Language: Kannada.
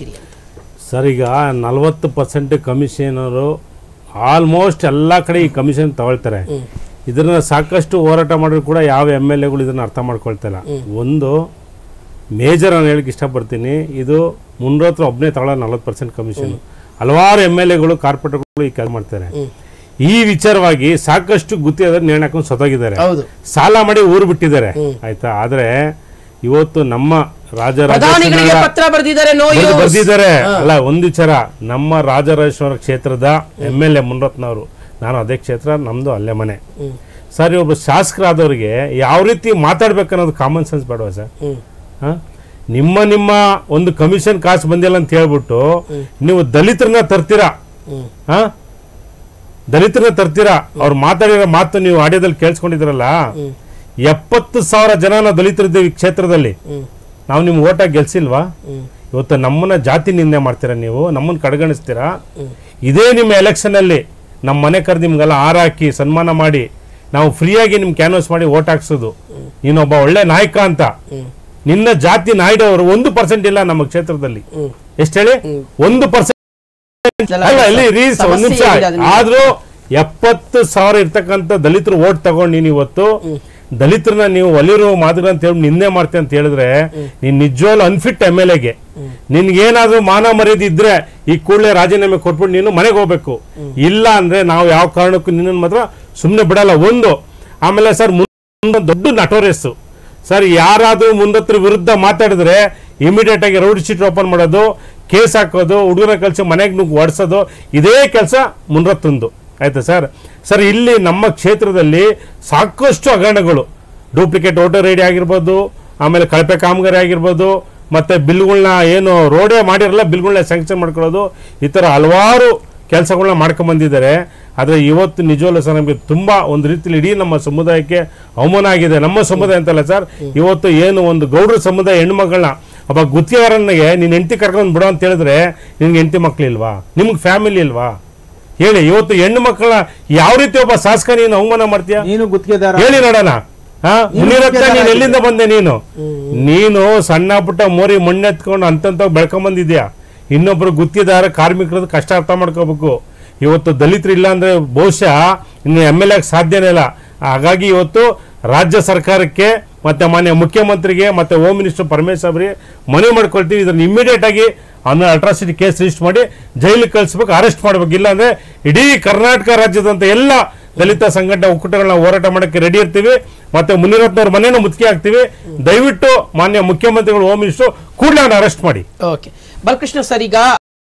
ಮಾಡ್ತೀರಿ ಅಂತ? ಸರ್, ಈಗ 40% ಕಮಿಷನರು ಆಲ್ಮೋಸ್ಟ್ ಎಲ್ಲ ಕಡೆ ಈ ಕಮಿಷನ್ ತಗೊಳ್ತಾರೆ. ಇದನ್ನ ಸಾಕಷ್ಟು ಹೋರಾಟ ಮಾಡಿದ್ರು ಕೂಡ ಯಾವ MLAಗಳು ಇದನ್ನ ಅರ್ಥ ಮಾಡ್ಕೊಳ್ತಿಲ್ಲ. ಒಂದು ಮೇಜರ್ ನಾನು ಹೇಳಕ್ಕೆ ಇಷ್ಟಪಡ್ತೀನಿ, ಇದು ಮುನ್ರತ್ರ ಒಬ್ಬನೇ ತಗೊಳ್ಳೋ 40% ಕಮಿಷನ್. ಹಲವಾರು MLAಗಳು ಕಾರ್ಪೊರೇಟರ್ಗಳು ಈ ಕೆಲಸ ಮಾಡ್ತಾರೆ. ಈ ವಿಚಾರವಾಗಿ ಸಾಕಷ್ಟು ಗುತ್ತಿಗೆದಾರ ನೇಣು ಹಾಕೊಂಡು ಸೊತೋಗಿದ್ದಾರೆ, ಸಾಲ ಮಾಡಿ ಊರು ಬಿಟ್ಟಿದ್ದಾರೆ, ಆಯ್ತಾ. ಆದ್ರೆ ಇವತ್ತು ನಮ್ಮ ಪತ್ರ ಬರ್ದಿದ್ದಾರೆ ಅಲ್ಲ, ಒಂದು ವಿಚಾರ, ನಮ್ಮ ರಾಜರಾಜೇಶ್ವರ ಕ್ಷೇತ್ರದ MLA ಮುನ್ರತ್ನವರು, ನಾನು ಅದೇ ಕ್ಷೇತ್ರ, ನಮ್ದು ಅಲ್ಲೇ ಮನೆ. ಸರ್, ಒಬ್ಬ ಶಾಸಕರಾದವ್ರಿಗೆ ಯಾವ ರೀತಿ ಮಾತಾಡ್ಬೇಕನ್ನೋದು ಕಾಮನ್ ಸೆನ್ಸ್ ಬೇಡವಾ ಸರ್? ನಿಮ್ಮ ಒಂದು ಕಮಿಷನ್ ಕಾಸು ಬಂದಿಲ್ಲ ಅಂತ ಹೇಳ್ಬಿಟ್ಟು ನೀವು ದಲಿತರನ್ನ ತರ್ತೀರಾ, ಅವ್ರು ಮಾತಾಡಿರೋ ಮಾತು ನೀವು ಆಡಿಯೋದಲ್ಲಿ ಕೇಳಿಸ್ಕೊಂಡಿದ್ರಲ್ಲ. 70,000 ಜನ ದಲಿತರಿದ್ದೇವೆ ಈ ಕ್ಷೇತ್ರದಲ್ಲಿ. ನಾವು ನಿಮ್ ಓಟಾಗಿ ಗೆಲ್ಸಿಲ್ವಾ? ಇವತ್ತು ನಮ್ಮನ್ನ ಜಾತಿ ನಿಂದೆ ಮಾಡ್ತೀರಾ, ನೀವು ನಮ್ಮನ್ನ ಕಡೆಗಣಿಸ್ತೀರಾ. ಇದೇ ನಿಮ್ಮ ಎಲೆಕ್ಷನ್ ಅಲ್ಲಿ ನಮ್ಮ ಮನೆ ಕರೆದು ನಿಮ್ಗೆಲ್ಲ ಹಾಕಿ ಸನ್ಮಾನ ಮಾಡಿ ನಾವು ಫ್ರೀಯಾಗಿ ನಿಮ್ ಕ್ಯಾನ್ವಸ್ ಮಾಡಿ ಓಟ್ ಹಾಕ್ಸೋದು. ನೀನೊಬ್ಬ ಒಳ್ಳೆ ನಾಯಕ ಅಂತ. ನಿನ್ನ ಜಾತಿ ನಾಯ್ಡವರು 1% ಇಲ್ಲ ನಮ್ಮ ಕ್ಷೇತ್ರದಲ್ಲಿ. ಎಷ್ಟು ಹೇಳಿ? 1% ಒಂದ್ ನಿಮಿಷ. ಆದ್ರೂ 70,000 ಇರ್ತಕ್ಕಂಥ ದಲಿತರು ಓಟ್ ತಗೊಂಡು ನೀನು ಇವತ್ತು ದಲಿತರನ್ನ ನೀವು ಒಲಿರೋ ಮಾತುಗಳು ಅಂತ ಹೇಳಿ ನಿಂದೆ ಮಾಡ್ತೀಯ ಅಂತ ಹೇಳಿದ್ರೆ ನೀನ್ ನಿಜವಾಗ್ಲೂ ಅನ್ಫಿಟ್ MLAಗೆ. ನಿನ್ಗೇನಾದ್ರೂ ಮಾನ ಮರ್ಯಾದೆ ಇದ್ರೆ ಈ ಕೂಡಲೇ ರಾಜೀನಾಮೆ ಕೊಟ್ಬಿಟ್ಟು ನೀನು ಮನೆಗೆ ಹೋಗ್ಬೇಕು. ಇಲ್ಲ ಅಂದ್ರೆ ನಾವು ಯಾವ ಕಾರಣಕ್ಕೂ ನಿನ್ನ ಮಾತ್ರ ಸುಮ್ಮನೆ ಬಿಡಲ್ಲ. ಒಂದು ಆಮೇಲೆ ಸರ್, ದೊಡ್ಡ ನಟೋರಿಯಸ್ ಸರ್, ಯಾರಾದ್ರೂ ಮುಂದತ್ರ ವಿರುದ್ಧ ಮಾತಾಡಿದ್ರೆ ಇಮಿಡಿಯೇಟ್ ಆಗಿ ರೌಡಿ ಶೀಟ್ ಓಪನ್ ಮಾಡೋದು, ಕೇಸ್ ಹಾಕೋದು, ಹುಡುಗರ ಕಳಿಸಿ ಮನೆಗೆ ನುಗ್ಗಿ ಹೊಡ್ಸೋದು, ಇದೇ ಕೆಲಸ ಮುನ್ರತ್ತಂದು, ಆಯ್ತಾ ಸರ್. ಸರ್, ಇಲ್ಲಿ ನಮ್ಮ ಕ್ಷೇತ್ರದಲ್ಲಿ ಸಾಕಷ್ಟು ಹಗರಣಗಳು, ಡೂಪ್ಲಿಕೇಟ್ ವೋಟರ್ ಐಡಿ ಆಗಿರ್ಬೋದು, ಆಮೇಲೆ ಕಳಪೆ ಕಾಮಗಾರಿ ಆಗಿರ್ಬೋದು, ಮತ್ತೆ ಬಿಲ್ಗಳನ್ನ ಏನು ರೋಡೇ ಮಾಡಿರಲ್ಲ ಬಿಲ್ಗಳನ್ನ ಸ್ಯಾಂಕ್ಷನ್ ಮಾಡ್ಕೊಳ್ಳೋದು, ಈ ಥರ ಹಲವಾರು ಕೆಲಸಗಳನ್ನ ಮಾಡ್ಕೊಂಡ್ ಬಂದಿದ್ದಾರೆ. ಆದರೆ ಇವತ್ತು ನಿಜವಲ್ಲ ಸರ್, ನಮಗೆ ತುಂಬಾ ಒಂದು ರೀತಿಯಲ್ಲಿ ಇಡೀ ನಮ್ಮ ಸಮುದಾಯಕ್ಕೆ ಅವಮಾನ ಆಗಿದೆ. ನಮ್ಮ ಸಮುದಾಯ ಅಂತಲ್ಲ ಸರ್, ಇವತ್ತು ಏನು ಒಂದು ಗೌಡ್ರ ಸಮುದಾಯ ಹೆಣ್ಮಗಳನ್ನ ಒಬ್ಬ ಗುತ್ತಿಗೆದಾರನಿಗೆ ನೀನ್ ಹೆಂಡತಿ ಕರ್ಕೊಂಡು ಬಿಡೋ ಅಂತ ಹೇಳಿದ್ರೆ ನಿನ್ಗೆ ಹೆಂಡತಿ ಮಕ್ಳಿಲ್ವಾ? ನಿಮ್ಗೆ ಫ್ಯಾಮಿಲಿ ಇಲ್ವಾ? ಹೇಳಿ. ಇವತ್ತು ಹೆಣ್ಣು ಮಕ್ಕಳ ಯಾವ ರೀತಿ ಒಬ್ಬ ಶಾಸಕ ನೀನು ಅವಮಾನ ಮಾಡ್ತೀಯ? ನೀನು ಗುತ್ತಿಗೆದಾರ ಹೇಳಿ ನೋಡೋಣ. ಮುನಿರತ್ನ, ನೀನ್ ಎಲ್ಲಿಂದ ಬಂದೆ? ನೀನು ಸಣ್ಣ ಪುಟ್ಟ ಮೋರಿ ಮಣ್ಣೆತ್ಕೊಂಡು ಅಂತಂತ ಬೆಳ್ಕೊಂಡ್ ಬಂದಿದ್ಯಾ. ಇನ್ನೊಬ್ರು ಗುತ್ತಿಗೆದಾರ ಕಾರ್ಮಿಕರದ ಕಷ್ಟ ಅರ್ಥ ಮಾಡ್ಕೋಬೇಕು. ಇವತ್ತು ದಲಿತರು ಇಲ್ಲ ಅಂದ್ರೆ ಬಹುಶಃ ಇನ್ನು MLA ಸಾಧ್ಯನೇ ಇಲ್ಲ. ಹಾಗಾಗಿ ಇವತ್ತು ರಾಜ್ಯ ಸರ್ಕಾರಕ್ಕೆ ಮತ್ತೆ ಮಾನ್ಯ ಮುಖ್ಯಮಂತ್ರಿಗೆ ಮತ್ತೆ ಹೋಮ್ ಮಿನಿಸ್ಟರ್ ಪರಮೇಶ್ ಅವರಿಗೆ ಮನವಿ ಮಾಡ್ಕೊಳ್ತೀವಿ, ಇದನ್ನ ಇಮಿಡಿಯೇಟ್ ಆಗಿ ಅಟ್ರಾಸಿಟಿ ಕೇಸ್ ರಿಜಿಸ್ಟರ್ ಮಾಡಿ ಜೈಲಿಗೆ ಕಳಿಸ್ಬೇಕು, ಅರೆಸ್ಟ್ ಮಾಡ್ಬೇಕು. ಇಲ್ಲ ಅಂದ್ರೆ ಇಡೀ ಕರ್ನಾಟಕ ರಾಜ್ಯದಂತ ಎಲ್ಲ ದಲಿತ ಸಂಘಟನೆ ಒಕ್ಕೂಟಗಳನ್ನ ಹೋರಾಟ ಮಾಡಕ್ಕೆ ರೆಡಿ ಇರ್ತೀವಿ. ಮತ್ತೆ ಮುನಿರತ್ನವ್ರ ಮನೇನ ಮುತ್ತಿಗೆ ಹಾಕ್ತೀವಿ. ದಯವಿಟ್ಟು ಮಾನ್ಯ ಮುಖ್ಯಮಂತ್ರಿಗಳು, ಹೋಮ್ ಮಿನಿಸ್ಟರ್ ಕೂಡಲೇ ಅರೆಸ್ಟ್ ಮಾಡಿ. ಓಕೆ ಬಾಲಕೃಷ್ಣ ಸರ್, ಈಗ